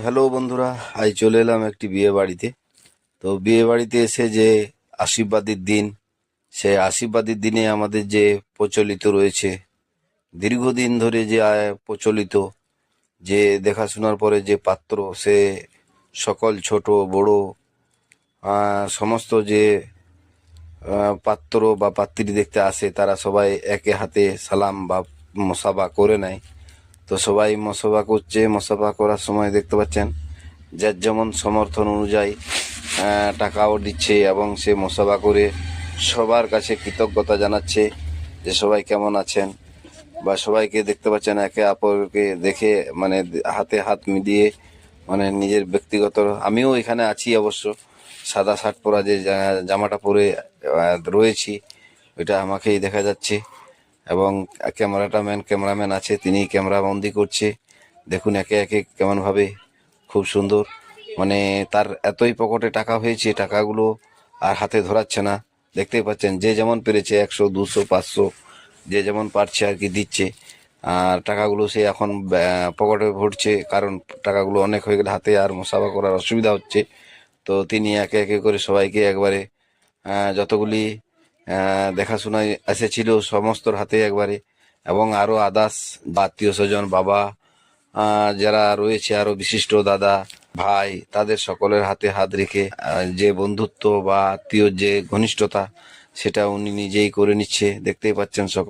Hello বন্ধুরা, আজ চলে এলাম একটি বিয়ে বাড়িতে। তো বিয়ে বাড়িতে এসে যে আশীর্বাদের দিন, সেই আশীর্বাদের দিনে আমাদের যে প্রচলিত রয়েছে, দীর্ঘদিন ধরে যে প্রচলিত, যে দেখাশোনার পরে যে পাত্র, সে সকল ছোট বড় সমস্ত যে পাত্র বা পাত্রী দেখতে আসে, তারা সবাই একে হাতে সালাম বা মুসাফা করে নেয়। তো সবাই মুসাফা করছে। মুসাফা করার সময় দেখতে পাচ্ছেন যার যেমন সমর্থন অনুযায়ী টাকাও দিচ্ছে, এবং সে মুসাফা করে সবার কাছে কৃতজ্ঞতা জানাচ্ছে যে সবাই কেমন আছেন। বা সবাইকে দেখতে পাচ্ছেন একে অপরকে দেখে, মানে হাতে হাত মিলিয়ে, মানে নিজের ব্যক্তিগত, আমিও এখানে আছি অবশ্য, সাদা শার্ট পরা যে জামাটা পরে রয়েছি, ওইটা আমাকেই দেখা যাচ্ছে। এবং ক্যামেরাম্যান আছে, তিনি ক্যামেরা বন্দি করছে। দেখুন একে একে কেমন ভাবে, খুব সুন্দর। মানে তার এতই পকেটে টাকা হয়েছে, টাকাগুলো আর হাতে ধরাচ্ছে না। দেখতেই পাচ্ছেন যে যেমন পেরেছে, 100, 200, 500, যে যেমন পারছে আর কি দিচ্ছে। আর টাকাগুলো সে এখন পকেটে ভরছে, কারণ টাকাগুলো অনেক হয়ে গেলে হাতে আর মোসাফা করার অসুবিধা হচ্ছে। তো তিনি একে একে করে সবাইকে একবারে যতগুলি দেখাশোনায় এসেছিল সমস্তর হাতে একবারে, এবং আরো আদার্স আত্মীয় স্বজন, বাবা যারা রয়েছে, আরো বিশিষ্ট দাদা ভাই, তাদের সকলের হাতে হাত রেখে যে বন্ধুত্ব বা আত্মীয় যে ঘনিষ্ঠতা, সেটা উনি নিজেই করে নিচ্ছে। দেখতেই পাচ্ছেন সকল।